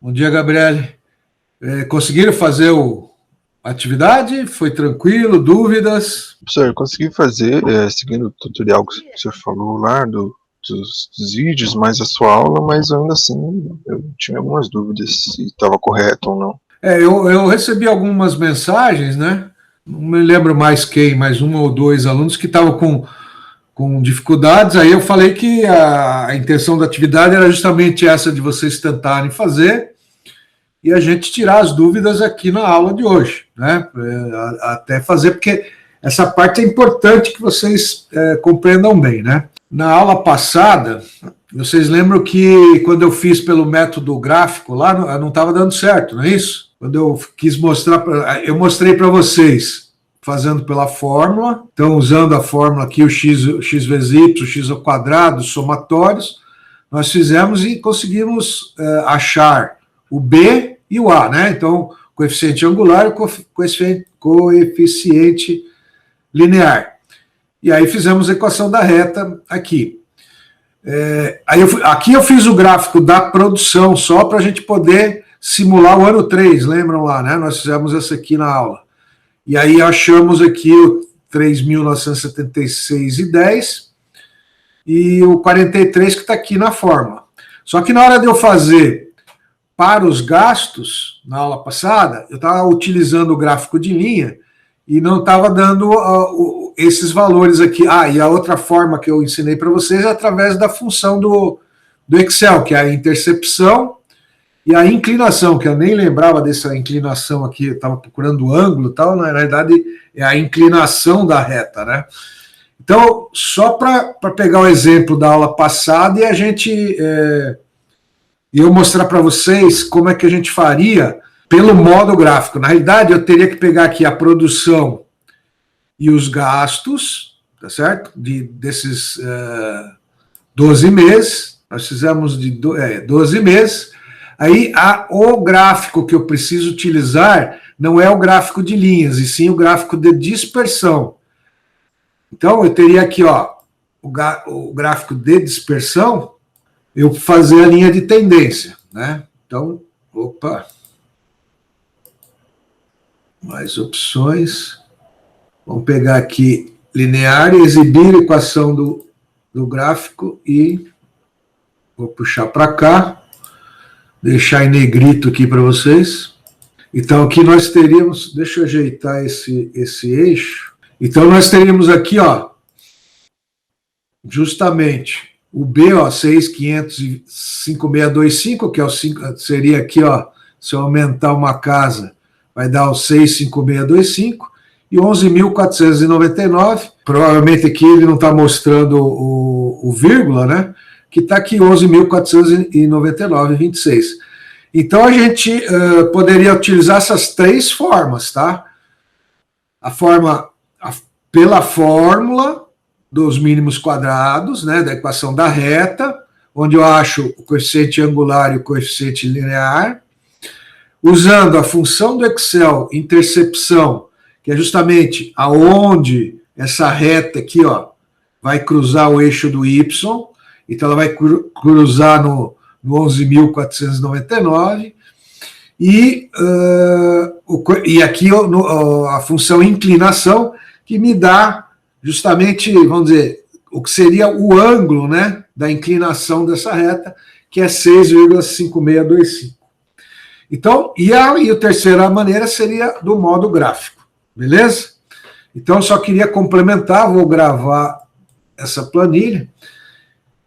Bom dia, Gabriele. Conseguiram fazer a atividade? Foi tranquilo? Dúvidas? Professor, eu consegui fazer, seguindo o tutorial que o senhor falou lá, dos vídeos, mais a sua aula, mas ainda assim eu tinha algumas dúvidas se estava correto ou não. Eu recebi algumas mensagens, né? Não me lembro mais quem, mais um ou dois alunos que estavam com dificuldades. Aí eu falei que a intenção da atividade era justamente essa de vocês tentarem fazer e a gente tirar as dúvidas aqui na aula de hoje, né? Até fazer, porque essa parte é importante que vocês compreendam bem, né? Na aula passada, vocês lembram que quando eu fiz pelo método gráfico lá, não estava dando certo, não é isso? Quando eu quis mostrar, eu mostrei para vocês fazendo pela fórmula, então usando a fórmula aqui, o x vezes y, x ao quadrado, somatórios, nós fizemos e conseguimos achar o b e o a, né? Então, coeficiente angular e coeficiente linear. E aí fizemos a equação da reta aqui. Aqui eu fiz o gráfico da produção só para a gente poder simular o ano 3, lembram lá, né? Nós fizemos essa aqui na aula. E aí achamos aqui o 3.976,10 e o 43 que está aqui na fórmula. Só que na hora de eu fazer para os gastos, na aula passada, eu estava utilizando o gráfico de linha e não estava dando esses valores aqui. E a outra forma que eu ensinei para vocês é através da função do Excel, que é a intercepção e a inclinação, que eu nem lembrava dessa inclinação aqui, eu estava procurando o ângulo e tal, na verdade é a inclinação da reta, né? Então, só para pegar o exemplo da aula passada e a gente... eu mostrar para vocês como é que a gente faria pelo modo gráfico. Na realidade, eu teria que pegar aqui a produção e os gastos, tá certo? Desses 12 meses, nós fizemos de 12 meses. Aí, o gráfico que eu preciso utilizar não é o gráfico de linhas, e sim o gráfico de dispersão. Então, eu teria aqui, ó, o gráfico de dispersão, eu fazer a linha de tendência, né? Então, opa, mais opções, vamos pegar aqui linear e exibir a equação do gráfico e vou puxar para cá, deixar em negrito aqui para vocês. Então, aqui nós teríamos, deixa eu ajeitar esse eixo, então nós teríamos aqui, ó, justamente o B, ó, 6.500.5625, que é seria aqui, ó, se eu aumentar uma casa, vai dar o 6.5625, e 11.499, provavelmente aqui ele não está mostrando o vírgula, né, que está aqui 11.499,26. Então, a gente poderia utilizar essas três formas, tá? Pela fórmula dos mínimos quadrados, né, da equação da reta, onde eu acho o coeficiente angular e o coeficiente linear, usando a função do Excel, intercepção, que é justamente aonde essa reta aqui, ó, vai cruzar o eixo do Y, então ela vai cruzar no 11.499, e aqui a função inclinação, que me dá justamente, vamos dizer, o que seria o ângulo, né, da inclinação dessa reta, que é 6,5625. Então, e a terceira maneira seria do modo gráfico, beleza? Então, só queria complementar, vou gravar essa planilha,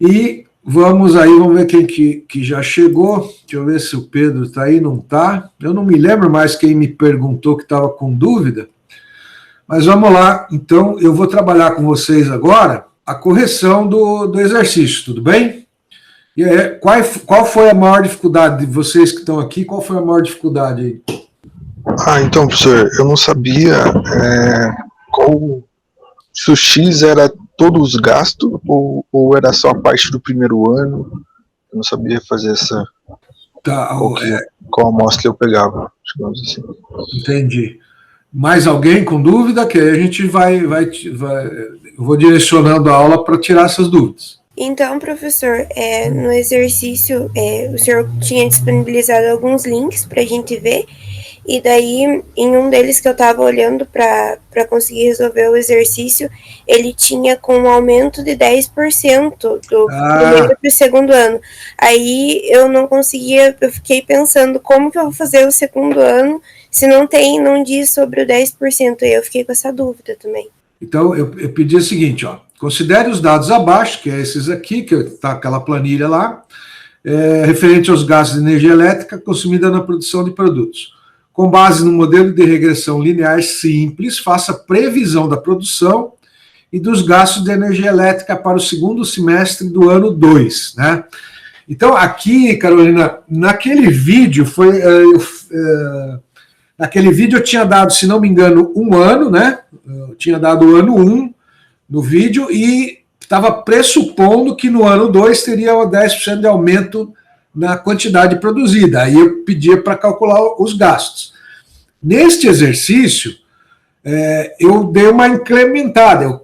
e vamos ver quem que já chegou. Deixa eu ver se o Pedro está aí, não está. Eu não me lembro mais quem me perguntou que estava com dúvida. Mas vamos lá, então eu vou trabalhar com vocês agora a correção do exercício, tudo bem? E qual foi a maior dificuldade de vocês que estão aqui? Qual foi a maior dificuldade aí? Então, professor, eu não sabia se o X era todos os gastos ou era só a parte do primeiro ano. Eu não sabia fazer essa... qual amostra eu pegava, digamos assim. Entendi. Mais alguém com dúvida? Que aí a gente eu vou direcionando a aula para tirar essas dúvidas. Então, professor, no exercício, o senhor tinha disponibilizado alguns links para a gente ver, e daí, em um deles que eu estava olhando para conseguir resolver o exercício, ele tinha com um aumento de 10% do primeiro para o segundo ano. Aí eu não conseguia, eu fiquei pensando como que eu vou fazer o segundo ano se não diz sobre o 10%, e eu fiquei com essa dúvida também. Então, eu pedi o seguinte, ó, considere os dados abaixo, que é esses aqui, que está aquela planilha lá, referente aos gastos de energia elétrica consumida na produção de produtos. Com base no modelo de regressão linear simples, faça previsão da produção e dos gastos de energia elétrica para o segundo semestre do ano 2, né? Então, aqui, Carolina, naquele vídeo naquele vídeo eu tinha dado, se não me engano, um ano, né? Eu tinha dado o ano 1 no vídeo e estava pressupondo que no ano 2 teria 10% de aumento na quantidade produzida. Aí eu pedia para calcular os gastos. Neste exercício, eu dei uma incrementada,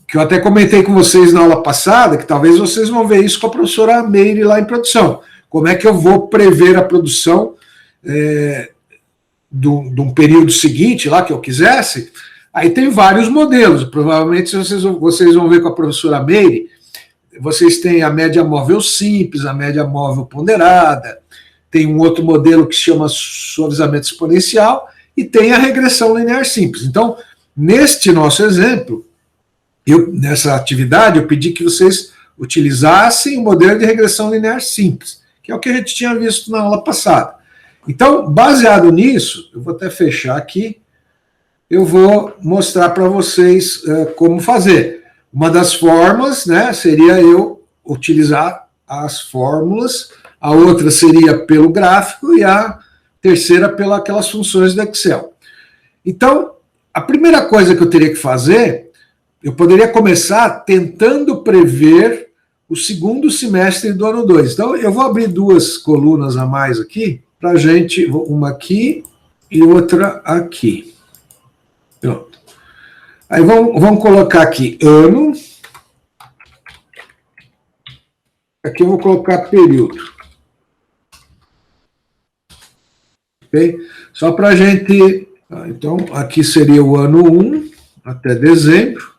que eu até comentei com vocês na aula passada, que talvez vocês vão ver isso com a professora Meire lá em produção. Como é que eu vou prever a produção de um período seguinte, lá que eu quisesse? Aí tem vários modelos. Provavelmente vocês vão ver com a professora Meire, vocês têm a média móvel simples, a média móvel ponderada, tem um outro modelo que se chama suavizamento exponencial e tem a regressão linear simples. Então, neste nosso exemplo, nessa atividade, eu pedi que vocês utilizassem o modelo de regressão linear simples, que é o que a gente tinha visto na aula passada. Então, baseado nisso, eu vou até fechar aqui, eu vou mostrar para vocês como fazer. Uma das formas, né, seria eu utilizar as fórmulas, a outra seria pelo gráfico e a terceira pelas funções do Excel. Então, a primeira coisa que eu teria que fazer, eu poderia começar tentando prever o segundo semestre do ano 2. Então, eu vou abrir duas colunas a mais aqui, para a gente, uma aqui e outra aqui. Pronto. Aí vamos colocar aqui ano. Aqui eu vou colocar período. Ok? Só para a gente... Então, aqui seria o ano 1 até dezembro.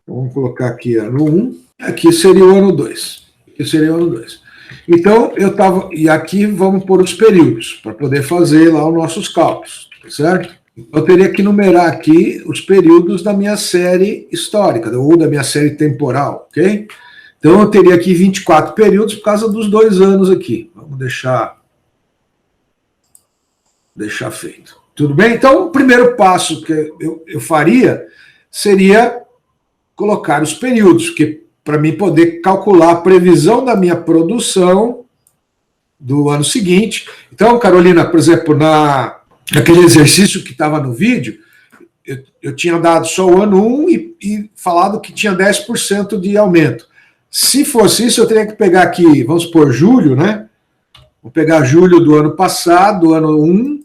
Então, vamos colocar aqui ano 1. Aqui seria o ano 2. Aqui seria o ano 2. Então, eu estava... E aqui vamos pôr os períodos, para poder fazer lá os nossos cálculos, certo? Eu teria que numerar aqui os períodos da minha série histórica, ou da minha série temporal, ok? Então, eu teria aqui 24 períodos por causa dos 2 anos aqui. Vamos deixar feito. Tudo bem? Então, o primeiro passo que eu faria seria colocar os períodos, que para mim poder calcular a previsão da minha produção do ano seguinte. Então, Carolina, por exemplo, naquele exercício que estava no vídeo, eu tinha dado só o ano 1 e falado que tinha 10% de aumento. Se fosse isso, eu teria que pegar aqui, vamos supor, julho, né? Vou pegar julho do ano passado, do ano 1,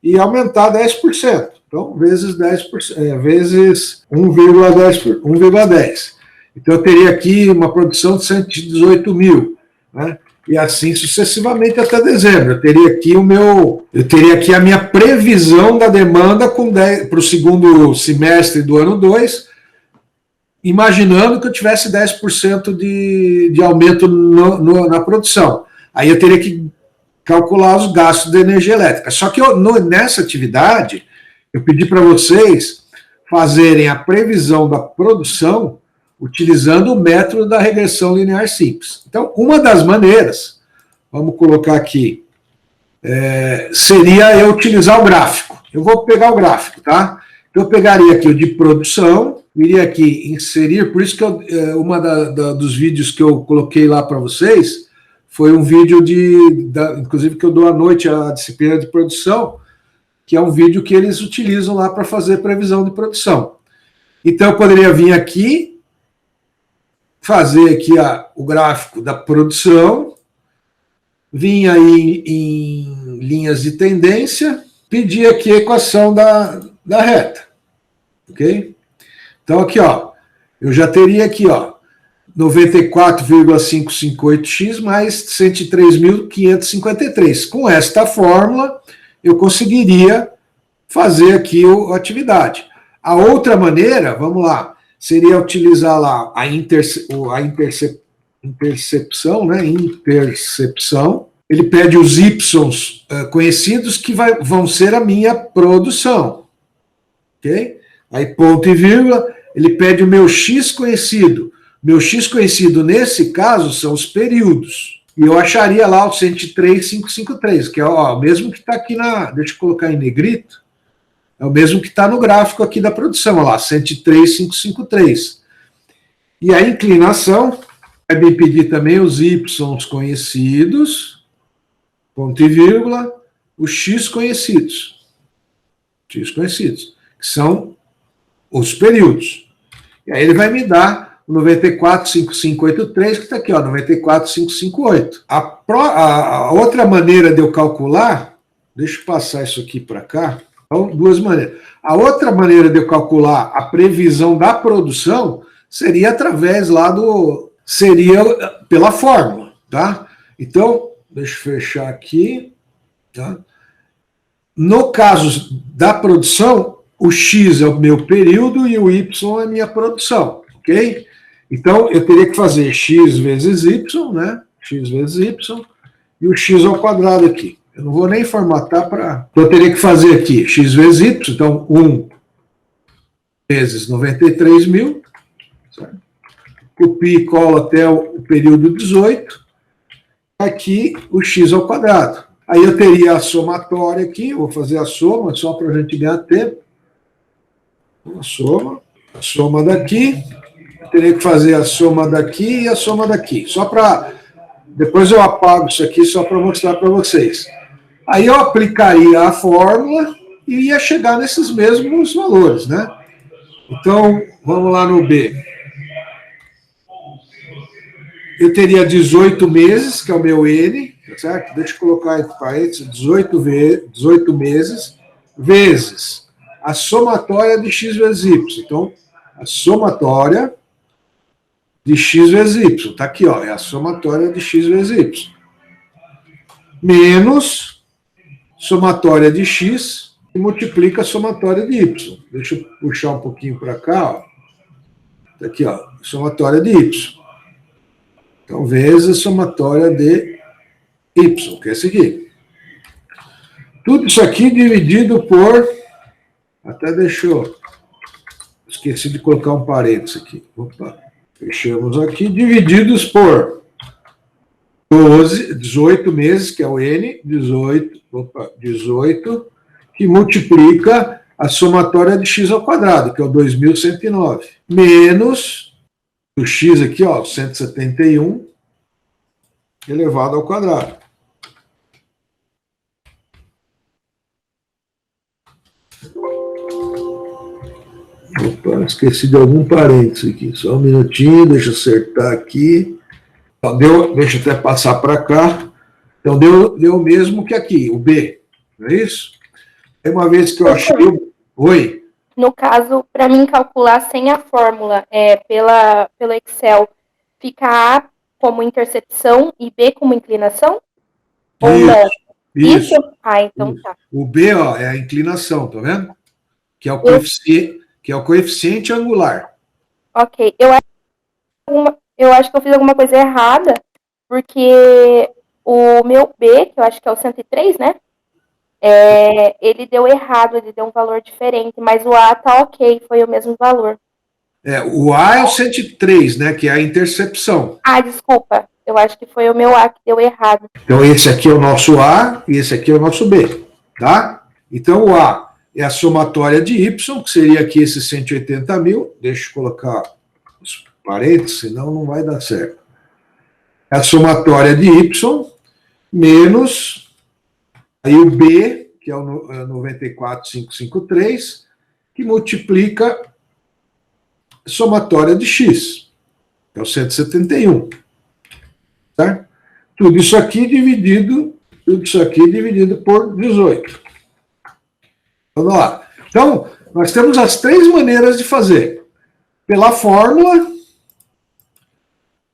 e aumentar 10%. Então, vezes 10%, vezes 1,10. Então, eu teria aqui uma produção de 118 mil, né? E assim sucessivamente até dezembro. Eu teria aqui a minha previsão da demanda para o segundo semestre do ano 2, imaginando que eu tivesse 10% de aumento na produção. Aí eu teria que calcular os gastos de energia elétrica. Só que nessa atividade, eu pedi para vocês fazerem a previsão da produção utilizando o método da regressão linear simples. Então, uma das maneiras, vamos colocar aqui, seria eu utilizar o gráfico. Eu vou pegar o gráfico, tá? Eu pegaria aqui o de produção, iria aqui inserir, por isso que dos vídeos que eu coloquei lá para vocês, foi um vídeo inclusive que eu dou à noite a disciplina de produção, que é um vídeo que eles utilizam lá para fazer previsão de produção. Então, eu poderia vir aqui, fazer aqui o gráfico da produção, vir aí em linhas de tendência, pedir aqui a equação da reta. Ok? Então, aqui, ó, eu já teria aqui, ó, 94,558x mais 103.553. Com esta fórmula, eu conseguiria fazer aqui a atividade. A outra maneira, vamos lá, seria utilizar lá a intercepção, né? Intercepção. Ele pede os y conhecidos que vão ser a minha produção. Ok? Aí, ponto e vírgula, ele pede o meu x conhecido. Meu x conhecido, nesse caso, são os períodos. E eu acharia lá o 103,553, que é o mesmo que está aqui na... Deixa eu colocar em negrito. É o mesmo que está no gráfico aqui da produção, olha lá, 103,553. E a inclinação vai me pedir também os y conhecidos, ponto e vírgula, os x conhecidos. X conhecidos, que são os períodos. E aí ele vai me dar o 94,5583, que está aqui, ó, 94,558. A outra maneira de eu calcular, deixa eu passar isso aqui para cá, então, duas maneiras. A outra maneira de eu calcular a previsão da produção seria através lá seria pela fórmula, tá? Então, deixa eu fechar aqui, tá? No caso da produção, o X é o meu período e o Y é a minha produção, ok? Então, eu teria que fazer X vezes Y, né? X vezes Y, e o X ao quadrado aqui. Eu não vou nem formatar para... Eu teria que fazer aqui X vezes Y, então 1 vezes 93.000, certo? Copio e colo até o período 18, aqui o X ao quadrado. Aí eu teria a somatória aqui, vou fazer a soma, só para a gente ganhar tempo. A soma daqui, eu teria que fazer a soma daqui e a soma daqui, só para... Depois eu apago isso aqui só para mostrar para vocês. Aí eu aplicaria a fórmula e ia chegar nesses mesmos valores, né? Então, vamos lá no B. Eu teria 18 meses, que é o meu N, certo? Deixa eu colocar entre parênteses, 18 meses, vezes a somatória de x vezes y. Então, a somatória de x vezes y. Está aqui, ó, é a somatória de x vezes y. Menos somatória de x e multiplica a somatória de y. Deixa eu puxar um pouquinho para cá, ó. Tá aqui, ó, somatória de y. Então, vezes a somatória de y, que é esse aqui. Tudo isso aqui dividido por... Até deixou... Esqueci de colocar um parênteses aqui. Opa, fechamos aqui. Divididos por 18 meses, que é o N, 18, que multiplica a somatória de x ao quadrado, que é o 2.109, menos o x aqui, ó, 171, elevado ao quadrado. Opa, esqueci de algum parênteses aqui. Só um minutinho, deixa eu acertar aqui. Deixa eu até passar para cá. Então, deu o mesmo que aqui, o B, não é isso? É uma vez que eu achei... Oi? No caso, para mim calcular sem a fórmula pelo Excel, fica A como intercepção e B como inclinação? Ou não? Isso. Ah, então isso. Tá. O B, ó, é a inclinação, tá vendo? Que é o coeficiente angular. Ok. Eu acho que eu fiz alguma coisa errada, porque o meu B, que eu acho que é o 103, né? Ele deu errado, ele deu um valor diferente, mas o A tá ok, foi o mesmo valor. O A é o 103, né? Que é a intercepção. Ah, desculpa. Eu acho que foi o meu A que deu errado. Então, esse aqui é o nosso A e esse aqui é o nosso B, tá? Então, o A é a somatória de Y, que seria aqui esse 180.000. Deixa eu colocar os parênteses, senão não vai dar certo. É a somatória de Y menos aí o B, que é o 94.553, que multiplica a somatória de X, que é o 171. Certo? Tudo isso aqui dividido por 18. Vamos lá. Então, nós temos as três maneiras de fazer. pela fórmula,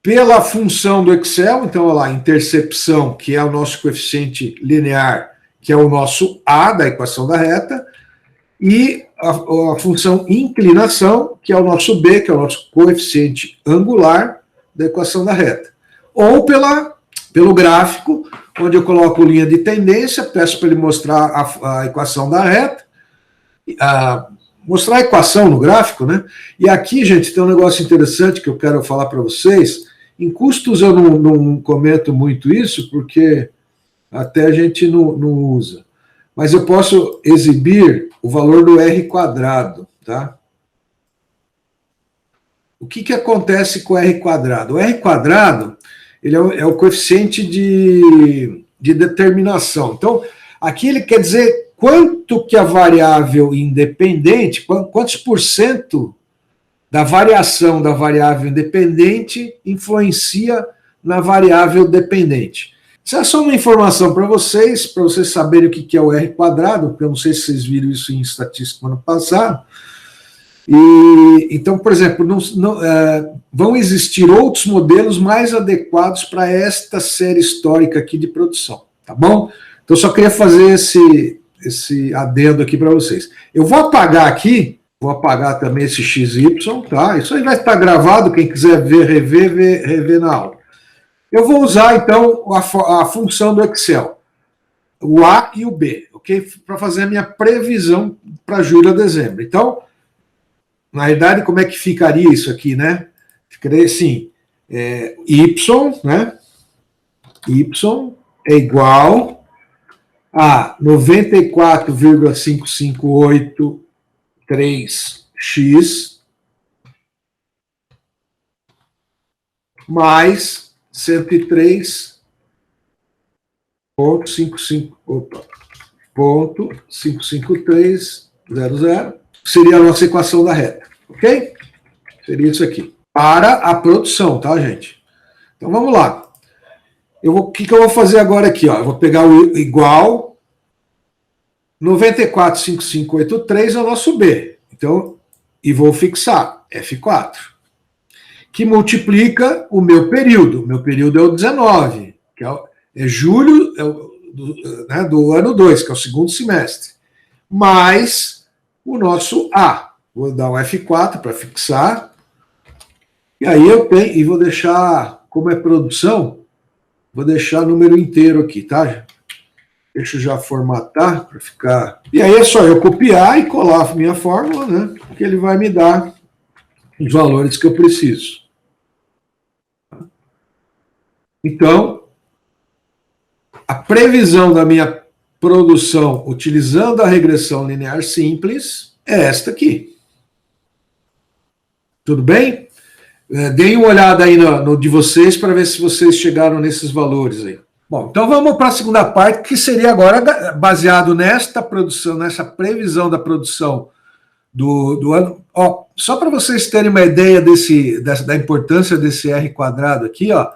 pela função do Excel, então, olha lá, intercepção, que é o nosso coeficiente linear, que é o nosso A da equação da reta, e a função inclinação, que é o nosso B, que é o nosso coeficiente angular da equação da reta. Ou pelo gráfico, onde eu coloco linha de tendência, peço para ele mostrar a equação da reta, mostrar a equação no gráfico, né? E aqui, gente, tem um negócio interessante que eu quero falar para vocês. Em custos eu não comento muito isso, porque até a gente não usa. Mas eu posso exibir o valor do R quadrado, tá? O que acontece com o R quadrado? O R quadrado, ele é o coeficiente de determinação. Então, aqui ele quer dizer quanto que a variável independente, quantos por cento da variação da variável independente influencia na variável dependente. Isso é só uma informação para vocês saberem o que é o R quadrado, porque eu não sei se vocês viram isso em estatística no ano passado. Então, por exemplo, vão existir outros modelos mais adequados para esta série histórica aqui de produção, tá bom? Então, só queria fazer esse adendo aqui para vocês. Eu vou apagar aqui, vou apagar também esse XY, tá? Isso aí vai estar gravado, quem quiser ver, rever na aula. Eu vou usar, então, a função do Excel, o A e o B, ok? Para fazer a minha previsão para julho a dezembro. Então, na realidade, como é que ficaria isso aqui, né? Ficaria assim, Y, né? Y é igual a 94,5583x mais 103,55300, seria a nossa equação da reta, ok? Seria isso aqui. Para a produção, tá, gente? Então, vamos lá. O que eu vou fazer agora aqui? Ó? Eu vou pegar o igual 94,5583 é o nosso B. Então, e vou fixar F4. Que multiplica o meu período. O meu período é o 19, que é julho do ano 2, que é o segundo semestre. Mais o nosso A. Vou dar um F4 para fixar. E aí eu tenho, e vou deixar, como é produção, vou deixar número inteiro aqui, tá? Deixa eu já formatar para ficar. E aí é só eu copiar e colar a minha fórmula, né? Que ele vai me dar os valores que eu preciso. Então, a previsão da minha produção utilizando a regressão linear simples é esta aqui. Tudo bem? Deem uma olhada aí no de vocês para ver se vocês chegaram nesses valores aí. Bom, então vamos para a segunda parte, que seria agora baseado nesta produção, nessa previsão da produção do ano. Ó, só para vocês terem uma ideia da importância desse R quadrado aqui, ó,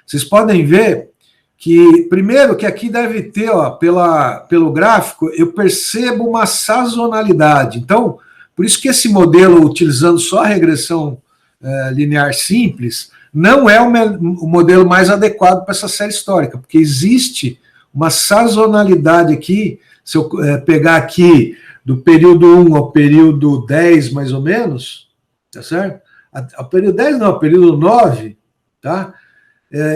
vocês podem ver que, primeiro, que aqui deve ter, ó, pelo gráfico, eu percebo uma sazonalidade. Então, por isso que esse modelo, utilizando só a regressão linear simples, não é o modelo mais adequado para essa série histórica, porque existe uma sazonalidade aqui. Se eu pegar aqui do período 1 ao período 10, mais ou menos, tá certo? Ao período 10 não, ao período 9, tá?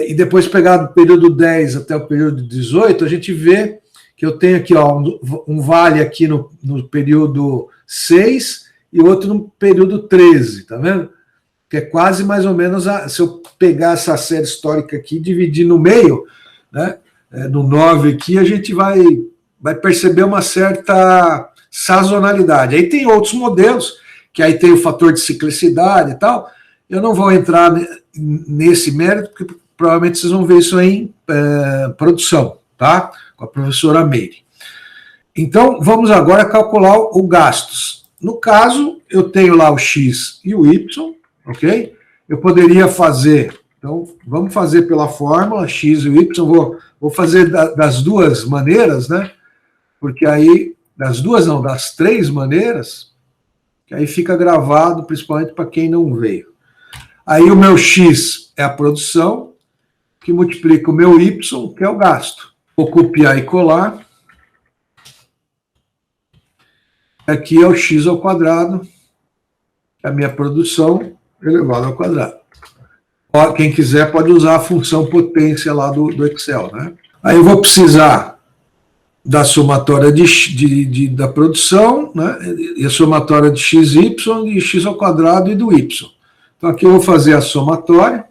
E depois pegar do período 10 até o período 18, a gente vê que eu tenho aqui, ó, um vale aqui no período 6 e outro no período 13, tá vendo? Que é quase mais ou menos, se eu pegar essa série histórica aqui e dividir no meio, né, no 9 aqui, a gente vai perceber uma certa sazonalidade. Aí tem outros modelos, que aí tem o fator de ciclicidade e tal. Eu não vou entrar nesse mérito, porque provavelmente vocês vão ver isso aí em produção, tá? Com a professora Meire. Então, vamos agora calcular o gastos. No caso, eu tenho lá o X e o Y, ok? Eu poderia fazer, então, vamos fazer pela fórmula, X e Y, vou fazer das duas maneiras, né? Porque aí, das três maneiras, que aí fica gravado, principalmente para quem não veio. Aí o meu X é a produção, que multiplica o meu Y, que é o gasto. Vou copiar e colar. Aqui é o X ao quadrado, a minha produção elevado ao quadrado. Quem quiser pode usar a função potência lá do Excel, né? Aí eu vou precisar da somatória da produção, né? E a somatória de XY, de X ao quadrado e do Y. Então aqui eu vou fazer a somatória.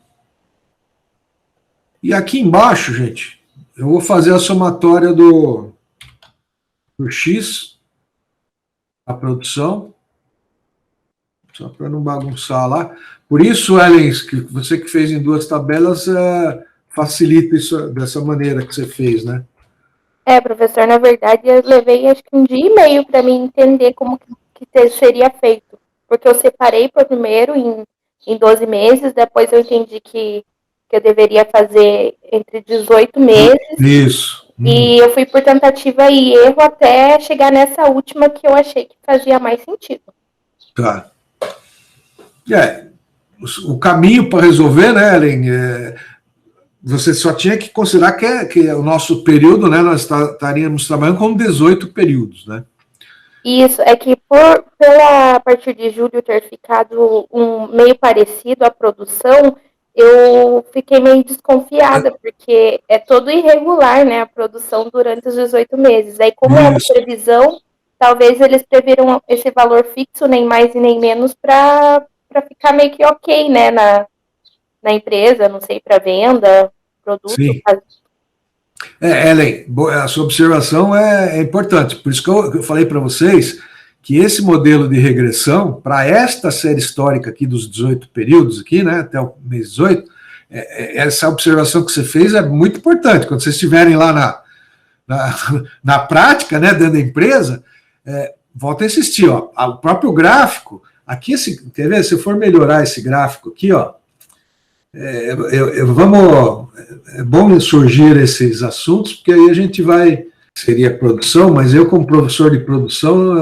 E aqui embaixo, gente, eu vou fazer a somatória do X, a produção, só para não bagunçar lá. Por isso, Ellen, que você que fez em 2 tabelas, facilita isso dessa maneira que você fez, né? Professor, na verdade, eu levei acho que 1 dia e meio para mim entender como que seria feito. Porque eu separei primeiro em 12 meses, depois eu entendi que eu deveria fazer entre 18 meses. Isso. E eu fui por tentativa e erro até chegar nessa última que eu achei que fazia mais sentido. Tá. O caminho para resolver, né, Ellen, você só tinha que considerar que o nosso período, né, nós estaríamos trabalhando com 18 períodos, né? Isso, é que pela partir de julho ter ficado meio parecido à produção, eu fiquei meio desconfiada, porque é todo irregular, né, a produção durante os 18 meses. Aí, como é uma previsão, talvez eles previram esse valor fixo, nem mais e nem menos, para ficar meio que ok, né, na empresa, não sei, para venda, produto. Sim. Ellen, a sua observação é importante. Por isso que eu falei para vocês que esse modelo de regressão, para esta série histórica aqui dos 18 períodos, aqui, né, até o mês 18, essa observação que você fez é muito importante. Quando vocês estiverem lá na prática, né, dentro da empresa, volta a insistir, ó, o próprio gráfico, aqui, quer ver, se eu for melhorar esse gráfico aqui, ó, é bom surgir esses assuntos, porque aí a gente vai, seria produção, mas eu como professor de produção,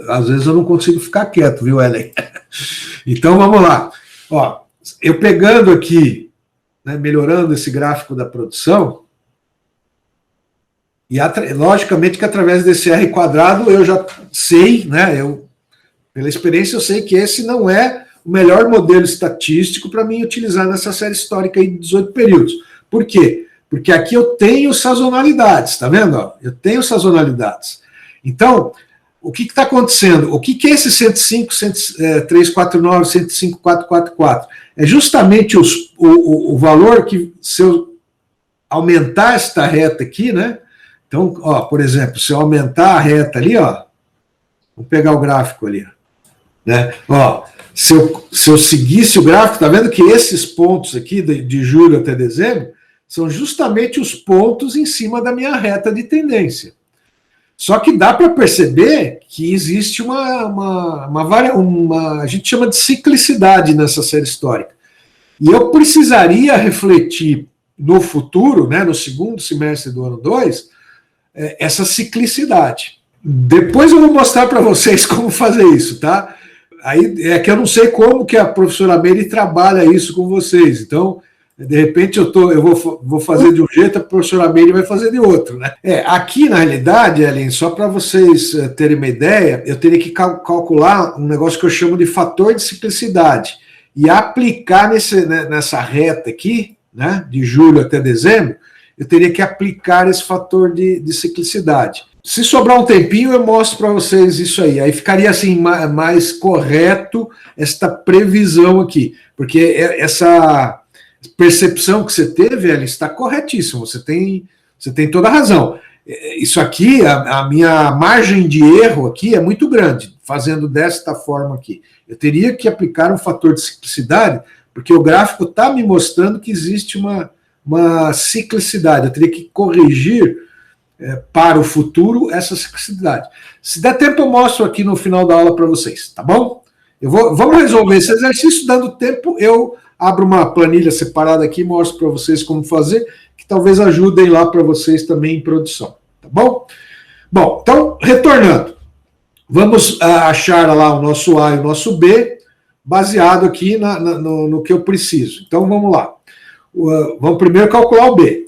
às vezes eu não consigo ficar quieto, viu, Ellen? Então vamos lá. Ó, eu pegando aqui, né, melhorando esse gráfico da produção, e logicamente que através desse R quadrado eu já sei, né, pela experiência eu sei que esse não é o melhor modelo estatístico para mim utilizar nessa série histórica aí de 18 períodos. Por quê? Porque aqui eu tenho sazonalidades, tá vendo? Eu tenho sazonalidades. Então, o que está acontecendo? O que é esse 105, 349, 105, 444? É justamente o valor que, se eu aumentar esta reta aqui, né? Então, ó, por exemplo, se eu aumentar a reta ali, ó, vou pegar o gráfico ali, né? Ó, se eu seguisse o gráfico, tá vendo que esses pontos aqui, de julho até dezembro, são justamente os pontos em cima da minha reta de tendência. Só que dá para perceber que existe a gente chama de ciclicidade nessa série histórica. E eu precisaria refletir no futuro, né, no segundo semestre do ano 2, essa ciclicidade. Depois eu vou mostrar para vocês como fazer isso, tá? Aí é que eu não sei como que a professora Meire trabalha isso com vocês. Então, de repente eu vou fazer de um jeito, a professora Meire vai fazer de outro, né? Aqui, na realidade, Ellen, só para vocês terem uma ideia, eu teria que calcular um negócio que eu chamo de fator de ciclicidade e aplicar nessa reta aqui, né, de julho até dezembro, eu teria que aplicar esse fator de ciclicidade. Se sobrar um tempinho, eu mostro para vocês isso aí. Aí ficaria assim mais correto esta previsão aqui, porque essa percepção que você teve, ela está corretíssima. Você tem toda a razão. Isso aqui, a minha margem de erro aqui é muito grande, fazendo desta forma aqui. Eu teria que aplicar um fator de ciclicidade, porque o gráfico está me mostrando que existe uma ciclicidade. Eu teria que corrigir para o futuro essa ciclicidade. Se der tempo, eu mostro aqui no final da aula para vocês, tá bom? Vamos resolver esse exercício, dando tempo, eu abro uma planilha separada aqui e mostro para vocês como fazer, que talvez ajudem lá para vocês também em produção, tá bom? Bom, então, retornando. Vamos achar lá o nosso A e o nosso B, baseado aqui no que eu preciso. Então, vamos lá. Vamos primeiro calcular o B.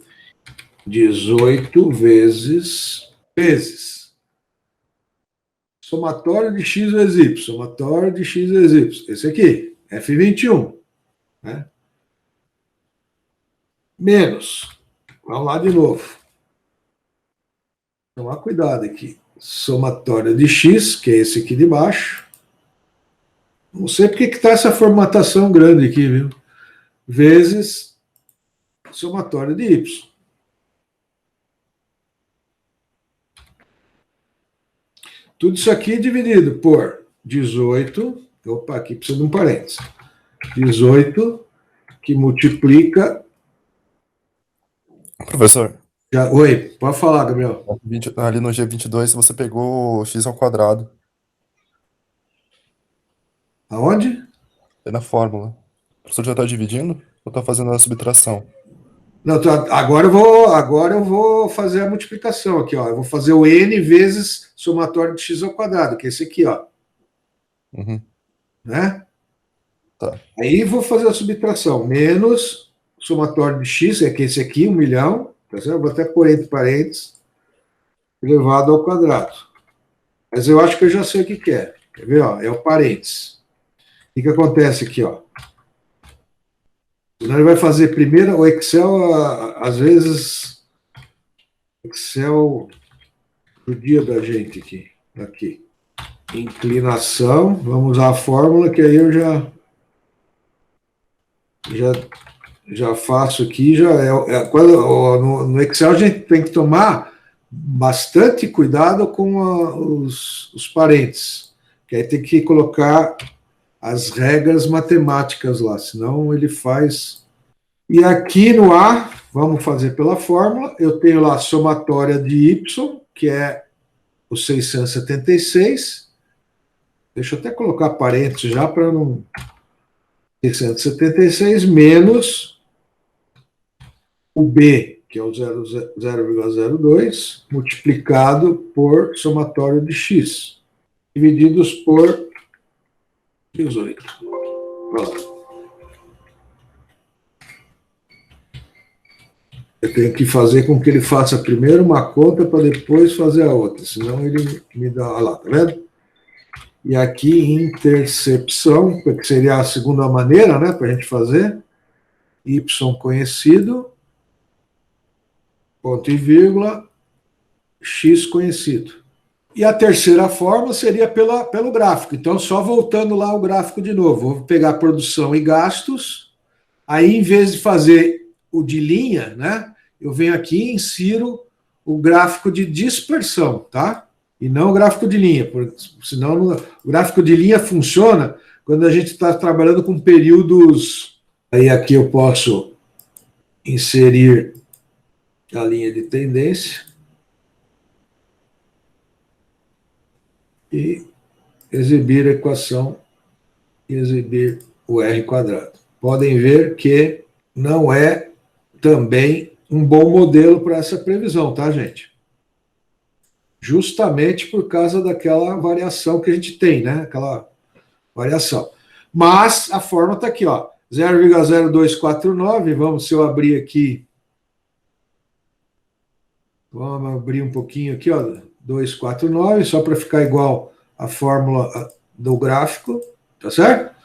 18 vezes somatório de x vezes y, somatório de x vezes y. Esse aqui, F21. Né? Menos. Vamos lá de novo. Tomar cuidado aqui. Somatório de x, que é esse aqui de baixo. Não sei porque que está essa formatação grande aqui, viu? Vezes somatório de y. Tudo isso aqui dividido por 18. Opa, aqui precisa de um parênteses. 18 que multiplica. Professor. Oi, pode falar, Gabriel. Ali no G22 você pegou x ao quadrado. Aonde? É na fórmula. O professor já está dividindo ou está fazendo a subtração? Não, agora eu vou fazer a multiplicação aqui, ó. Eu vou fazer o n vezes somatório de x ao quadrado, que é esse aqui, ó. Uhum. Né? Tá. Aí vou fazer a subtração. Menos somatório de x, que é esse aqui, 1 milhão. Tá certo? Eu vou até pôr entre parênteses. Elevado ao quadrado. Mas eu acho que eu já sei o que é. Quer ver? Ó? É o parênteses. O que acontece aqui, ó? Ele vai fazer primeiro o Excel, às vezes, Excel do dia da gente aqui. Aqui. Inclinação, vamos usar a fórmula, que aí eu já faço aqui, no Excel a gente tem que tomar bastante cuidado com os parênteses, que aí tem que colocar as regras matemáticas lá, senão ele faz. E aqui no A, vamos fazer pela fórmula, eu tenho lá a somatória de y, que é o 676. Deixa eu até colocar parênteses já para não. 676 menos o B, que é o 0,02, multiplicado por somatório de x, divididos por 18. Pronto. Eu tenho que fazer com que ele faça primeiro uma conta para depois fazer a outra, senão ele me dá. Olha lá, tá vendo? E aqui, intercepção, que seria a segunda maneira, né, para a gente fazer. Y conhecido, ponto e vírgula, x conhecido. E a terceira forma seria pelo gráfico. Então, só voltando lá o gráfico de novo. Vou pegar produção e gastos. Aí, em vez de fazer o de linha, né, eu venho aqui e insiro o gráfico de dispersão, tá? E não o gráfico de linha, porque senão o gráfico de linha funciona quando a gente está trabalhando com períodos. Aí aqui eu posso inserir a linha de tendência e exibir a equação e exibir o R quadrado. Podem ver que não é também um bom modelo para essa previsão, tá, gente? Justamente por causa daquela variação que a gente tem, né? Aquela variação. Mas a fórmula está aqui, ó. 0,0249, vamos, se eu abrir aqui, vamos abrir um pouquinho aqui, ó, 249, só para ficar igual a fórmula do gráfico, tá certo?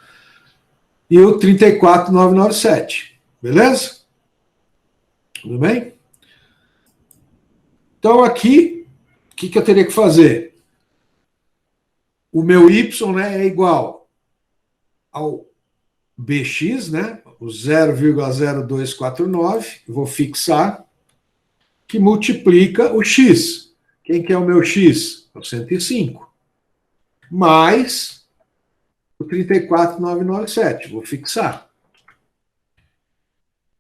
E o 34997, beleza? Tudo bem? Então aqui, o que eu teria que fazer? O meu y, né, é igual ao bx, né, o 0,0249, vou fixar, que multiplica o x. Quem que é o meu x? É o 105. Mais o 34997, vou fixar.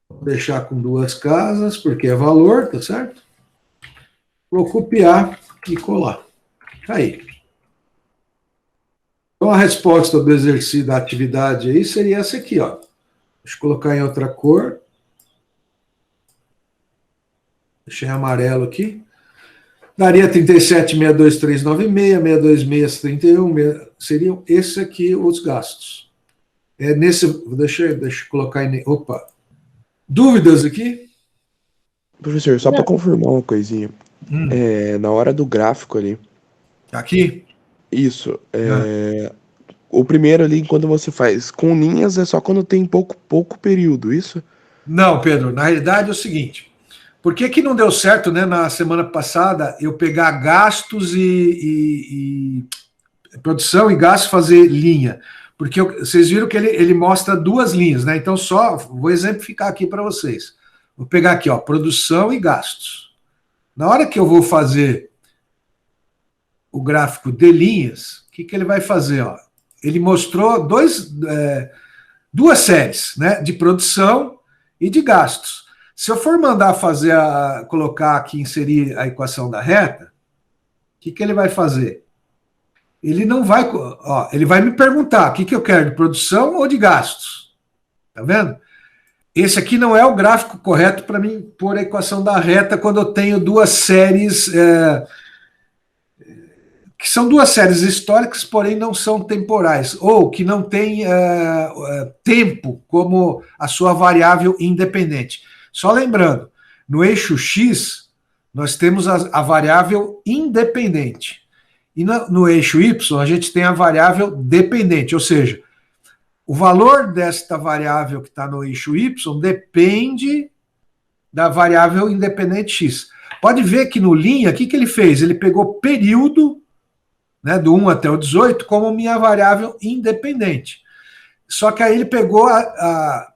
Vou deixar com duas casas, porque é valor, tá certo? Vou copiar e colar. Aí. Então, a resposta do exercício da atividade aí seria essa aqui, ó. Deixa eu colocar em outra cor. Deixei amarelo aqui. Daria 37.62396, 62631, seriam esses aqui os gastos. Deixa eu colocar aí. Opa. Dúvidas aqui? Professor, só para confirmar uma coisinha. Na hora do gráfico ali. Aqui? Isso. O primeiro ali, quando você faz com linhas, é só quando tem pouco período, isso? Não, Pedro. Na realidade é o seguinte. Por que não deu certo, né, na semana passada, eu pegar gastos e produção e gastos fazer linha? Porque vocês viram que ele mostra duas linhas, né? Então, só vou exemplificar aqui para vocês. Vou pegar aqui, ó, produção e gastos. Na hora que eu vou fazer o gráfico de linhas, o que ele vai fazer? Ó? Ele mostrou duas séries, né, de produção e de gastos. Se eu for mandar colocar aqui, inserir a equação da reta, o que ele vai fazer? Ele não vai, ele vai me perguntar o que eu quero, de produção ou de gastos. Tá vendo? Esse aqui não é o gráfico correto para mim pôr a equação da reta quando eu tenho duas séries, que são duas séries históricas, porém não são temporais, ou que não tem tempo como a sua variável independente. Só lembrando, no eixo X, nós temos a variável independente. E no eixo Y, a gente tem a variável dependente, ou seja, o valor desta variável que está no eixo Y depende da variável independente X. Pode ver que no linha, o que ele fez? Ele pegou período, né, do 1 até o 18, como minha variável independente. Só que aí ele pegou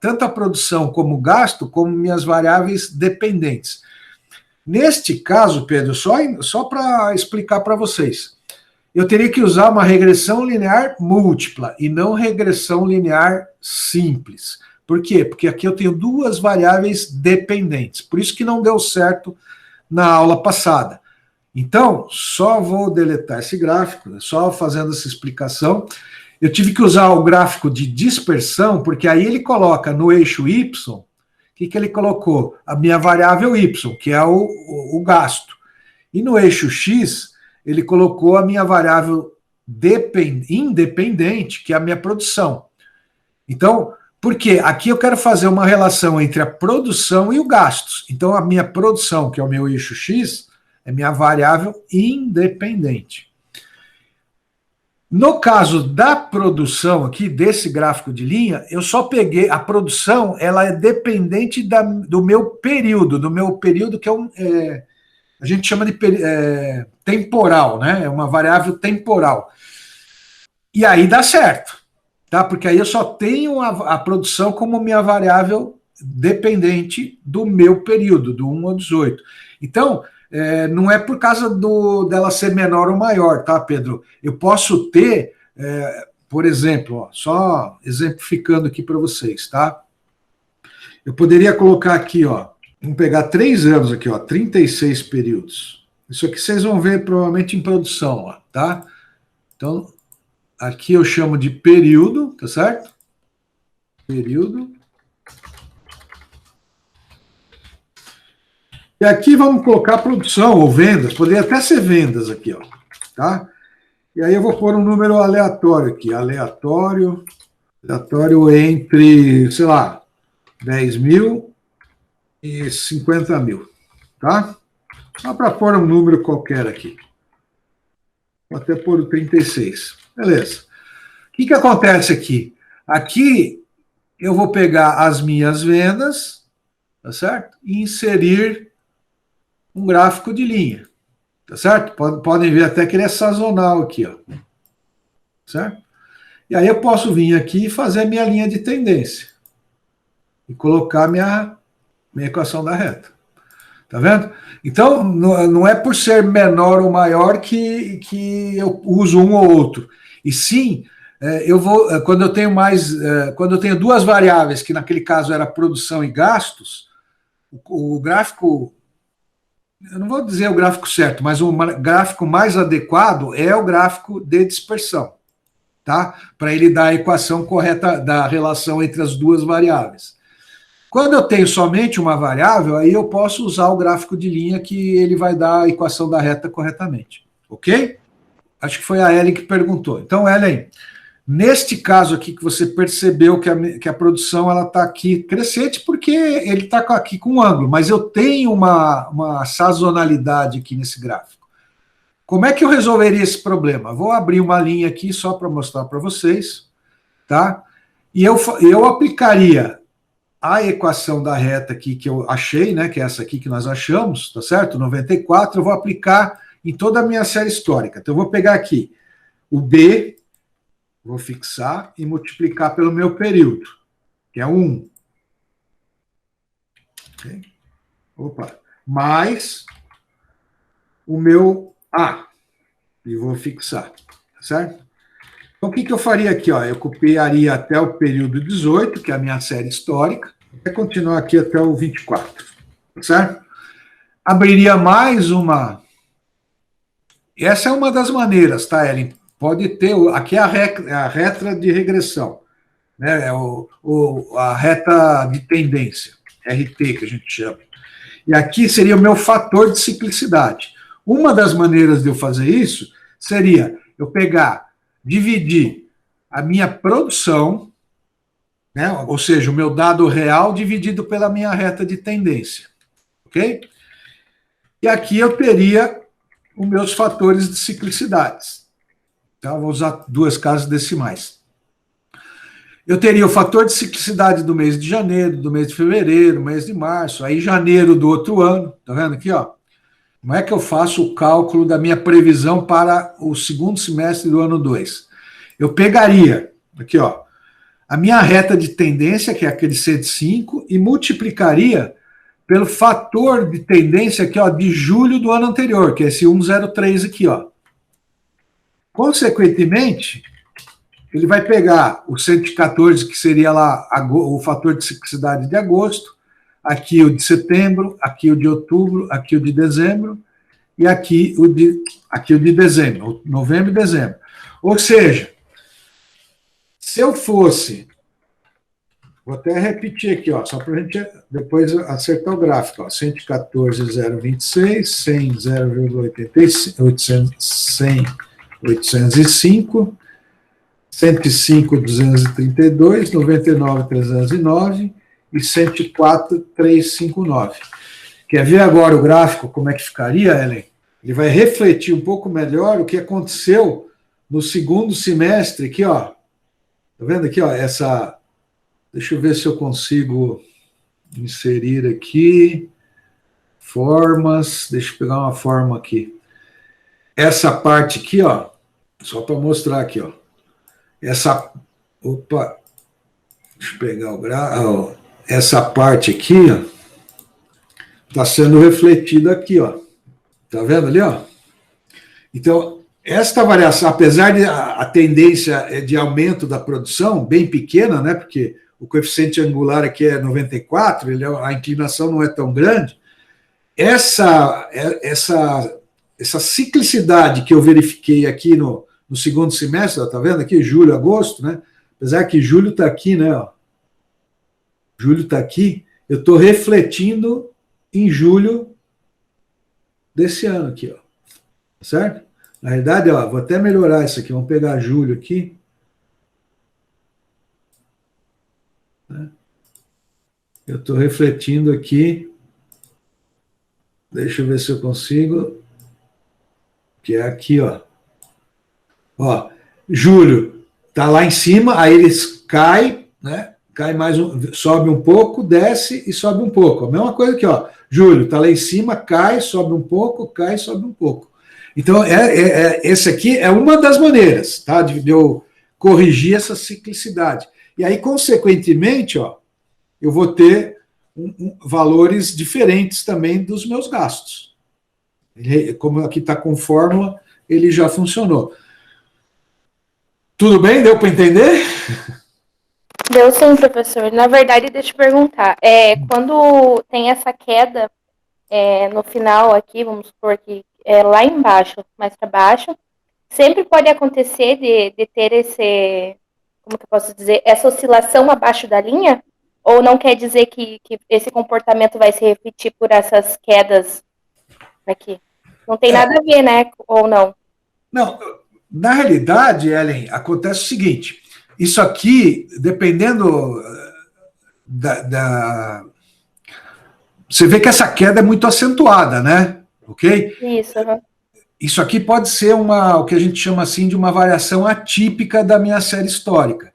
tanto a produção como o gasto, como minhas variáveis dependentes. Neste caso, Pedro, só para explicar para vocês, eu teria que usar uma regressão linear múltipla e não regressão linear simples. Por quê? Porque aqui eu tenho duas variáveis dependentes. Por isso que não deu certo na aula passada. Então, só vou deletar esse gráfico, só fazendo essa explicação. Eu tive que usar o gráfico de dispersão, porque aí ele coloca no eixo Y, o que ele colocou? A minha variável Y, que é o gasto. E no eixo X, ele colocou a minha variável independente, que é a minha produção. Então, por quê? Aqui eu quero fazer uma relação entre a produção e o gastos. Então, a minha produção, que é o meu eixo X, é minha variável independente. No caso da produção aqui, desse gráfico de linha, eu só peguei, a produção, ela é dependente do meu período que a gente chama de temporal, né? É uma variável temporal. E aí dá certo, tá? Porque aí eu só tenho a produção como minha variável dependente do meu período, do 1 ao 18. Então, não é por causa dela ser menor ou maior, tá, Pedro? Eu posso ter, por exemplo, ó, só exemplificando aqui para vocês, tá? Eu poderia colocar aqui, ó, vamos pegar 3 anos aqui, ó, 36 períodos. Isso aqui vocês vão ver provavelmente em produção, ó, tá? Então, aqui eu chamo de período, tá certo? Período. E aqui vamos colocar produção ou vendas, poderia até ser vendas aqui, ó, tá? E aí eu vou pôr um número aleatório aqui, aleatório entre, sei lá, 10 mil e 50 mil, tá? Só para pôr um número qualquer aqui. Vou até pôr o 36. Beleza. O que acontece aqui? Aqui eu vou pegar as minhas vendas, tá certo? E inserir um gráfico de linha, tá certo? Podem ver até que ele é sazonal aqui, ó. Certo? E aí eu posso vir aqui e fazer a minha linha de tendência. E colocar minha equação da reta. Tá vendo? Então, não é por ser menor ou maior que eu uso um ou outro. E sim, quando eu tenho duas variáveis, que naquele caso era produção e gastos, o gráfico, eu não vou dizer o gráfico certo, mas o gráfico mais adequado é o gráfico de dispersão, tá? Para ele dar a equação correta da relação entre as duas variáveis. Quando eu tenho somente uma variável, aí eu posso usar o gráfico de linha que ele vai dar a equação da reta corretamente. Ok? Acho que foi a Ellen que perguntou. Então, Ellen, neste caso aqui que você percebeu que a produção ela está aqui crescente, porque ele está aqui com um ângulo, mas eu tenho uma sazonalidade aqui nesse gráfico. Como é que eu resolveria esse problema? Vou abrir uma linha aqui só para mostrar para vocês, tá? E eu aplicaria a equação da reta aqui que eu achei, né, que é essa aqui que nós achamos, tá certo? 94, eu vou aplicar em toda a minha série histórica. Então, eu vou pegar aqui o B, vou fixar e multiplicar pelo meu período, que é 1. Okay? Opa. Mais o meu A, e vou fixar, tá certo? Então, o que eu faria aqui? Ó? Eu copiaria até o período 18, que é a minha série histórica, e continuar aqui até o 24, tá certo? Abriria mais uma... Essa é uma das maneiras, tá, Ellen? Pode ter... Aqui é a reta de regressão, né? A reta de tendência, RT, que a gente chama. E aqui seria o meu fator de ciclicidade. Uma das maneiras de eu fazer isso seria eu dividir a minha produção, né? Ou seja, o meu dado real dividido pela minha reta de tendência. Ok? E aqui eu teria os meus fatores de ciclicidades. Então, eu vou usar 2 casas decimais. Eu teria o fator de ciclicidade do mês de janeiro, do mês de fevereiro, do mês de março, aí janeiro do outro ano. Tá vendo aqui, ó? Como é que eu faço o cálculo da minha previsão para o segundo semestre do ano 2? Eu pegaria, aqui, ó, a minha reta de tendência, que é aquele 105, e multiplicaria pelo fator de tendência aqui, ó, de julho do ano anterior, que é esse 103 aqui, ó. Consequentemente, ele vai pegar o 114, que seria lá o fator de ciclicidade de agosto, aqui o de setembro, aqui o de outubro, aqui o de dezembro, e aqui o de dezembro, novembro e dezembro. Ou seja, se eu fosse... Vou até repetir aqui, ó, só para a gente depois acertar o gráfico. Ó, 114,026, 100, 0,85, 100, 805, 105, 232, 99, 309 e 104, 359. Quer ver agora o gráfico, como é que ficaria, Ellen? Ele vai refletir um pouco melhor o que aconteceu no segundo semestre aqui, ó. Tá vendo aqui, ó, essa... Deixa eu ver se eu consigo inserir aqui. Formas. Deixa eu pegar uma forma aqui. Essa parte aqui, ó. Só para mostrar aqui, ó. Essa. Opa. Deixa eu pegar o gráfico. Essa parte aqui, ó. Está sendo refletida aqui, ó. Tá vendo ali, ó? Então, esta variação, apesar de a tendência de aumento da produção, bem pequena, né? Porque o coeficiente angular aqui é 94, a inclinação não é tão grande. Essa ciclicidade que eu verifiquei aqui no segundo semestre, está vendo aqui, julho, agosto, né? Apesar que julho está aqui, né? Ó. Julho está aqui, eu estou refletindo em julho desse ano aqui, ó. Certo? Na verdade, ó, vou até melhorar isso aqui, vamos pegar julho aqui. Eu estou refletindo aqui. Deixa eu ver se eu consigo. Que é aqui, ó. Ó, julho está lá em cima, aí eles caem, né? Cai mais sobe um pouco, desce e sobe um pouco. A mesma coisa aqui, ó. Julho está lá em cima, cai, sobe um pouco, cai, sobe um pouco. Então, esse aqui é uma das maneiras, tá? De eu corrigir essa ciclicidade. E aí, consequentemente, ó, eu vou ter valores diferentes também dos meus gastos. Como aqui está com fórmula, ele já funcionou. Tudo bem? Deu para entender? Deu sim, professor. Na verdade, deixa eu perguntar. Quando tem essa queda no final aqui, vamos supor que lá embaixo, mais para baixo, sempre pode acontecer de ter como que eu posso dizer, essa oscilação abaixo da linha? Ou não quer dizer que esse comportamento vai se repetir por essas quedas aqui? Não tem nada a ver, né? Ou não? Não, na realidade, Ellen, acontece o seguinte, isso aqui, dependendo você vê que essa queda é muito acentuada, né? Ok? Isso, uhum. Isso aqui pode ser o que a gente chama assim de uma variação atípica da minha série histórica.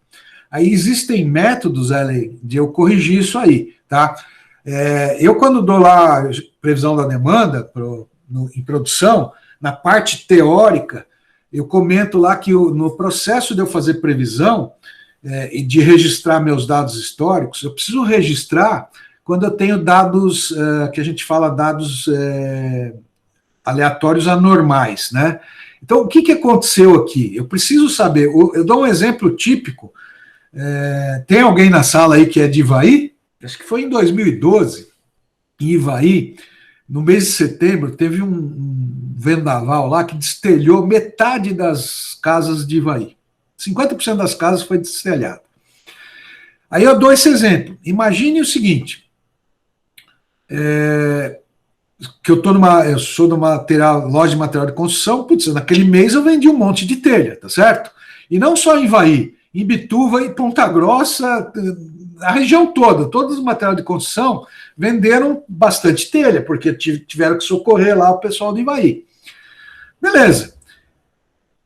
Aí existem métodos, Ellen, de eu corrigir isso aí, tá? Eu, quando dou lá previsão da demanda em produção, na parte teórica, eu comento lá que no processo de eu fazer previsão e de registrar meus dados históricos, eu preciso registrar quando eu tenho dados, que a gente fala dados aleatórios anormais, né? Então, o que aconteceu aqui? Eu preciso saber, eu dou um exemplo típico, tem alguém na sala aí que é de Ivaí? Acho que foi em 2012, em Ivaí, no mês de setembro, teve um vendaval lá que destelhou metade das casas de Ivaí. 50% das casas foi destelhado. Aí eu dou esse exemplo. Imagine o seguinte, que eu sou numa loja de material de construção, putz, naquele mês eu vendi um monte de telha, tá certo? E não só em Ivaí, em Bituva e Ponta Grossa, a região toda, todos os materiais de construção venderam bastante telha, porque tiveram que socorrer lá o pessoal de Ivaí. Beleza.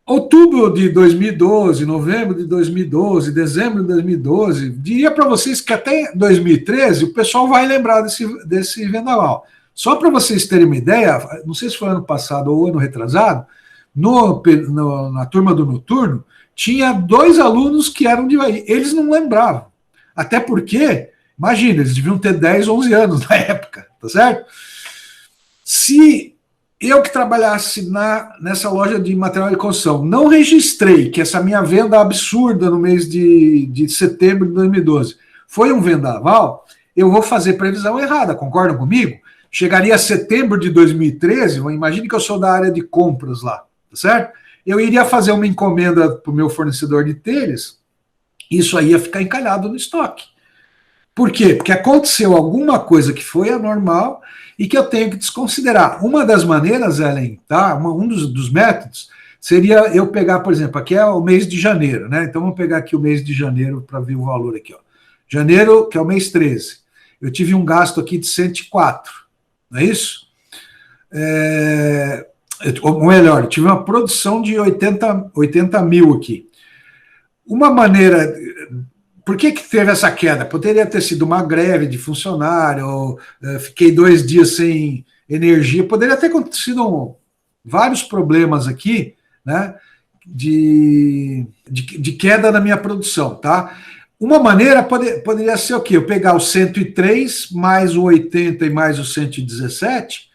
Outubro de 2012, novembro de 2012, dezembro de 2012, diria para vocês que até 2013 o pessoal vai lembrar desse vendaval. Só para vocês terem uma ideia, não sei se foi ano passado ou ano retrasado, na turma do noturno, tinha 2 alunos que eram de Ivaí. Eles não lembravam. Até porque, imagina, eles deviam ter 10, 11 anos na época, tá certo? Se eu que trabalhasse nessa loja de material de construção não registrei que essa minha venda absurda no mês de setembro de 2012 foi um vendaval, eu vou fazer previsão errada, concordam comigo? Chegaria a setembro de 2013, imagine que eu sou da área de compras lá, tá certo? Eu iria fazer uma encomenda para o meu fornecedor de telhas, isso aí ia ficar encalhado no estoque. Por quê? Porque aconteceu alguma coisa que foi anormal e que eu tenho que desconsiderar. Uma das maneiras, Ellen, tá? Um dos métodos seria eu pegar, por exemplo, aqui é o mês de janeiro, né? Então vamos pegar aqui o mês de janeiro para ver o valor aqui, ó. Janeiro, que é o mês 13. Eu tive um gasto aqui de 104, não é isso? Ou melhor, eu tive uma produção de 80 mil aqui. Uma maneira... Por que teve essa queda? Poderia ter sido uma greve de funcionário, ou fiquei 2 dias sem energia, poderia ter acontecido vários problemas aqui, né, de queda na minha produção, tá? Uma maneira poderia ser o quê? Eu pegar o 103 mais o 80 e mais o 117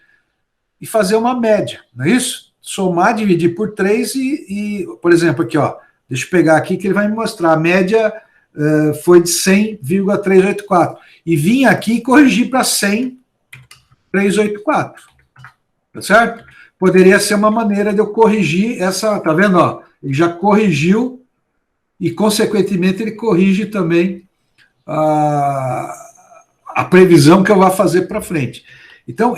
e fazer uma média, não é isso? Somar, dividir por 3 e por exemplo, aqui, ó, deixa eu pegar aqui que ele vai me mostrar a média. Foi de 100,384. E vim aqui e corrigi para 100,384. Tá certo? Poderia ser uma maneira de eu corrigir essa. Tá vendo? Ó, ele já corrigiu e, consequentemente, ele corrige também a previsão que eu vou fazer para frente. Então,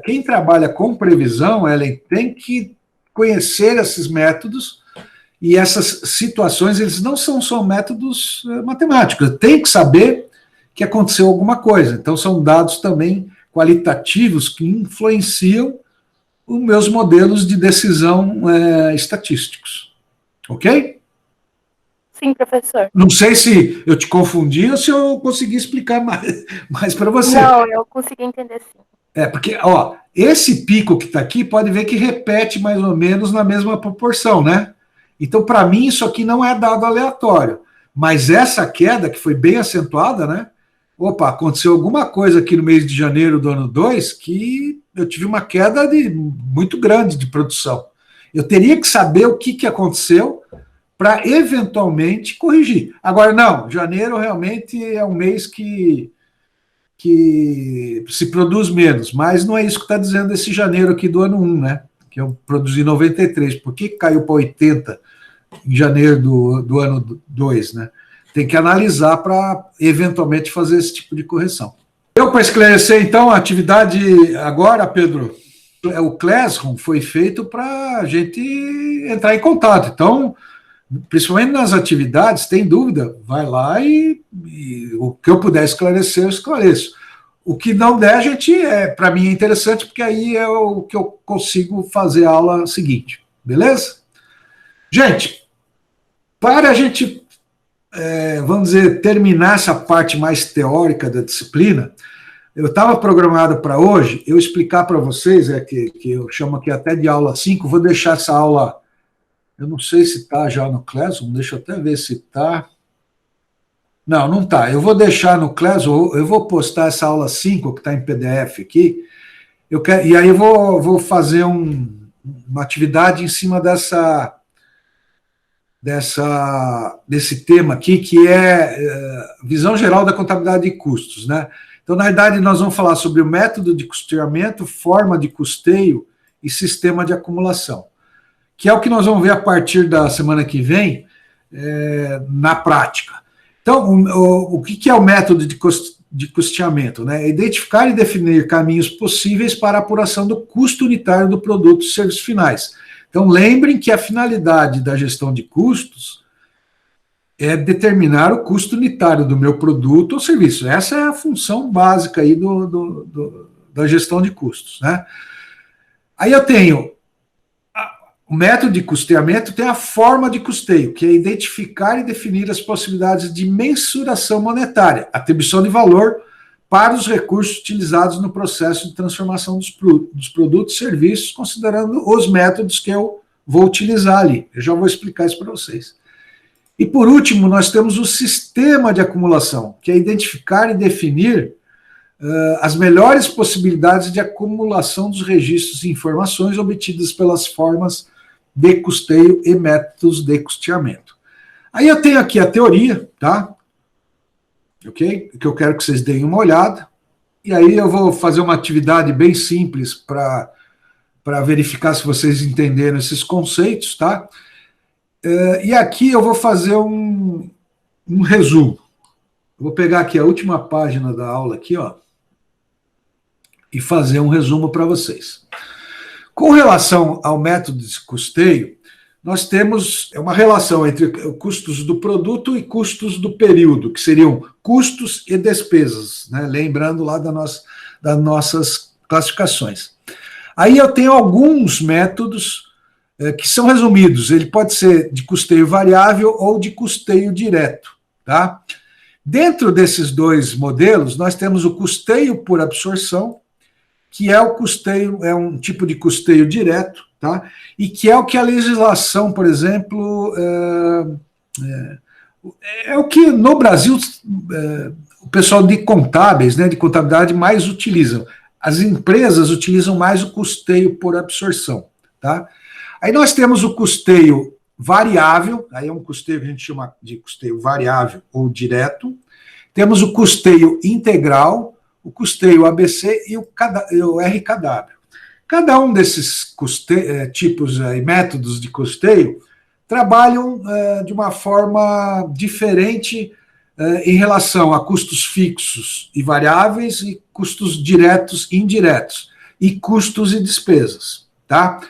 quem trabalha com previsão, Ellen, tem que conhecer esses métodos. E essas situações, eles não são só métodos matemáticos, tem que saber que aconteceu alguma coisa. Então, são dados também qualitativos que influenciam os meus modelos de decisão estatísticos. Ok? Sim, professor. Não sei se eu te confundi ou se eu consegui explicar mais para você. Não, eu consegui entender sim. Porque, ó, esse pico que está aqui, pode ver que repete mais ou menos na mesma proporção, né? Então, para mim, isso aqui não é dado aleatório. Mas essa queda, que foi bem acentuada, né? Opa, aconteceu alguma coisa aqui no mês de janeiro do ano 2 que eu tive uma queda muito grande de produção. Eu teria que saber o que aconteceu para, eventualmente, corrigir. Agora, não, janeiro realmente é um mês que se produz menos. Mas não é isso que está dizendo esse janeiro aqui do ano 1, né? Que eu produzi 93, por que caiu para 80 em janeiro do ano 2, né? tem que analisar para eventualmente fazer esse tipo de correção. Eu, para esclarecer, então, a atividade agora, Pedro, o Classroom foi feito para a gente entrar em contato. Então, principalmente nas atividades, tem dúvida, vai lá e o que eu puder esclarecer, eu esclareço. O que não der, para mim é interessante, porque aí é o que eu consigo fazer a aula seguinte. Beleza? Gente, para a gente, vamos dizer, terminar essa parte mais teórica da disciplina, eu estava programado para hoje eu explicar para vocês, que eu chamo aqui até de aula 5, vou deixar essa aula, eu não sei se está já no Classroom, deixa eu até ver se está. Não está. Eu vou deixar no Classroom, eu vou postar essa aula 5, que está em PDF aqui, e aí eu vou fazer uma atividade em cima desse tema aqui, que é visão geral da contabilidade de custos, né? Então, na verdade, nós vamos falar sobre o método de custeamento, forma de custeio e sistema de acumulação, que é o que nós vamos ver a partir da semana que vem, na prática. Então, o que é o método de custeamento? Né? É identificar e definir caminhos possíveis para a apuração do custo unitário do produto e serviços finais. Então, lembrem que a finalidade da gestão de custos é determinar o custo unitário do meu produto ou serviço. Essa é a função básica aí da gestão de custos. Né? Aí eu tenho o método de custeamento, tem a forma de custeio, que é identificar e definir as possibilidades de mensuração monetária, atribuição de valor para os recursos utilizados no processo de transformação dos produtos e serviços, considerando os métodos que eu vou utilizar ali. Eu já vou explicar isso para vocês. E, por último, nós temos o sistema de acumulação, que é identificar e definir as melhores possibilidades de acumulação dos registros e informações obtidas pelas formas de custeio e métodos de custeamento. Aí eu tenho aqui a teoria, tá? Ok? Que eu quero que vocês deem uma olhada. E aí eu vou fazer uma atividade bem simples para verificar se vocês entenderam esses conceitos, tá? E aqui eu vou fazer um resumo. Eu vou pegar aqui a última página da aula aqui, ó, e fazer um resumo para vocês. Com relação ao método de custeio, nós temos uma relação entre custos do produto e custos do período, que seriam custos e despesas, né? Lembrando lá das nossas classificações. Aí eu tenho alguns métodos que são resumidos. Ele pode ser de custeio variável ou de custeio direto, tá? Dentro desses dois modelos, nós temos o custeio por absorção, que é o custeio, é um tipo de custeio direto, tá? E que é o que a legislação, por exemplo, é o que no Brasil o pessoal de contábeis, né, de contabilidade, mais utilizam. As empresas utilizam mais o custeio por absorção, tá? Aí nós temos o custeio variável, aí é um custeio que a gente chama de custeio variável ou direto. Temos o custeio integral, o custeio ABC e o RKW. Cada um desses tipos e métodos de custeio trabalham de uma forma diferente em relação a custos fixos e variáveis e custos diretos e indiretos, e custos e despesas, tá?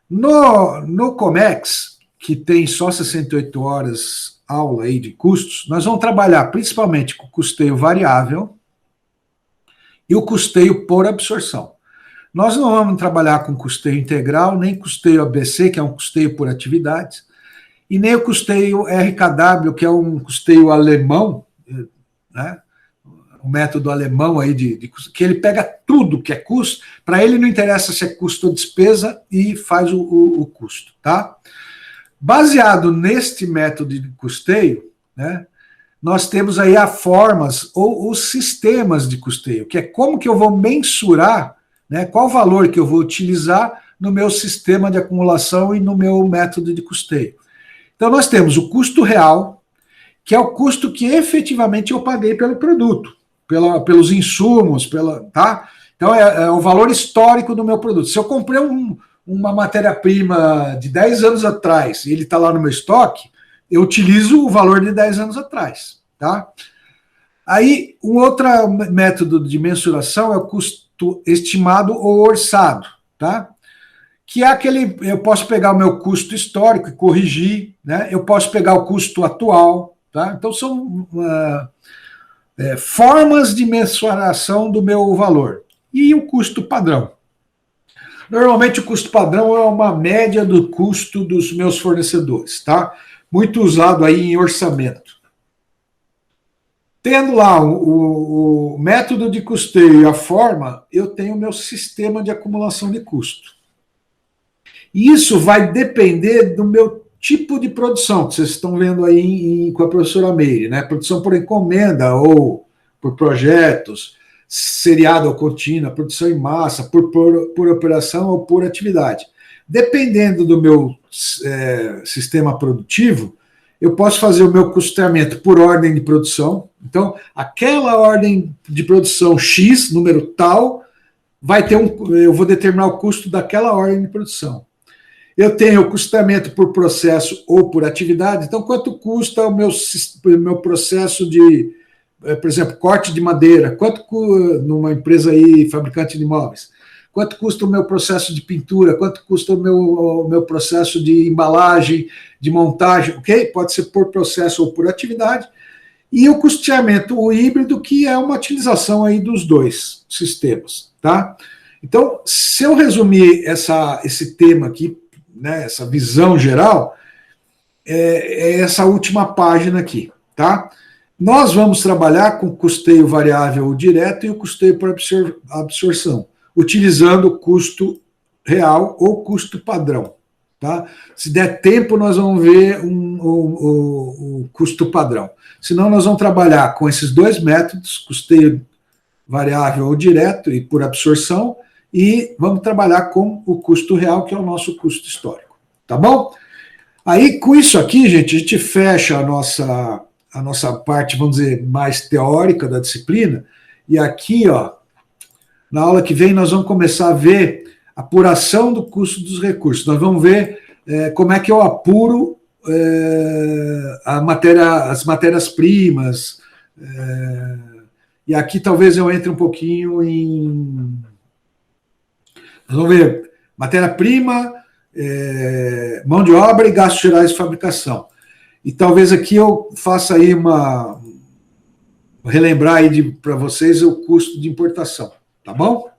No Comex, que tem só 68 horas aula aí de custos, nós vamos trabalhar principalmente com o custeio variável e o custeio por absorção. Nós não vamos trabalhar com custeio integral, nem custeio ABC, que é um custeio por atividades, e nem o custeio RKW, que é um custeio alemão, né? Um método alemão aí que ele pega tudo que é custo, para ele não interessa se é custo ou despesa e faz o custo, tá? Baseado neste método de custeio, né, nós temos aí as formas ou os sistemas de custeio, que é como que eu vou mensurar, né, qual valor que eu vou utilizar no meu sistema de acumulação e no meu método de custeio. Então nós temos o custo real, que é o custo que efetivamente eu paguei pelo produto, pelos insumos, tá? Então é o valor histórico do meu produto. Se eu comprei uma matéria-prima de 10 anos atrás e ele está lá no meu estoque, eu utilizo o valor de 10 anos atrás, tá? Aí, um outro método de mensuração é o custo estimado ou orçado, tá? Que é aquele, eu posso pegar o meu custo histórico e corrigir, né? Eu posso pegar o custo atual, tá? Então, são formas de mensuração do meu valor. E o custo padrão. Normalmente, o custo padrão é uma média do custo dos meus fornecedores, tá? Muito usado aí em orçamento. Tendo lá o método de custeio e a forma, eu tenho o meu sistema de acumulação de custo. Isso vai depender do meu tipo de produção, que vocês estão vendo aí com a professora Meire, né? Produção por encomenda ou por projetos, seriado ou contínua, produção em massa, por operação ou por atividade. Dependendo do meu sistema produtivo, eu posso fazer o meu custeamento por ordem de produção. Então, aquela ordem de produção X, número tal, vai ter eu vou determinar o custo daquela ordem de produção. Eu tenho o custeamento por processo ou por atividade. Então, quanto custa o meu processo de, por exemplo, corte de madeira? Quanto numa empresa aí, fabricante de imóveis? Quanto custa o meu processo de pintura? Quanto custa o meu processo de embalagem, de montagem? Ok? Pode ser por processo ou por atividade. E o custeamento, o híbrido, que é uma utilização aí dos dois sistemas, tá? Então, se eu resumir esse tema aqui, né, essa visão geral, é essa última página aqui, tá? Nós vamos trabalhar com custeio variável ou direto e o custeio por absorção, utilizando o custo real ou custo padrão, tá? Se der tempo, nós vamos ver o custo padrão. Senão, nós vamos trabalhar com esses dois métodos, custeio variável ou direto e por absorção, e vamos trabalhar com o custo real, que é o nosso custo histórico, tá bom? Aí, com isso aqui, gente, a gente fecha a nossa parte, vamos dizer, mais teórica da disciplina, e aqui, ó, na aula que vem, nós vamos começar a ver a apuração do custo dos recursos. Nós vamos ver como é que eu apuro as matérias-primas, e aqui talvez eu entre um pouquinho em... Nós vamos ver matéria-prima, mão de obra e gastos gerais de fabricação. E talvez aqui eu faça aí relembrar aí para vocês o custo de importação, tá bom?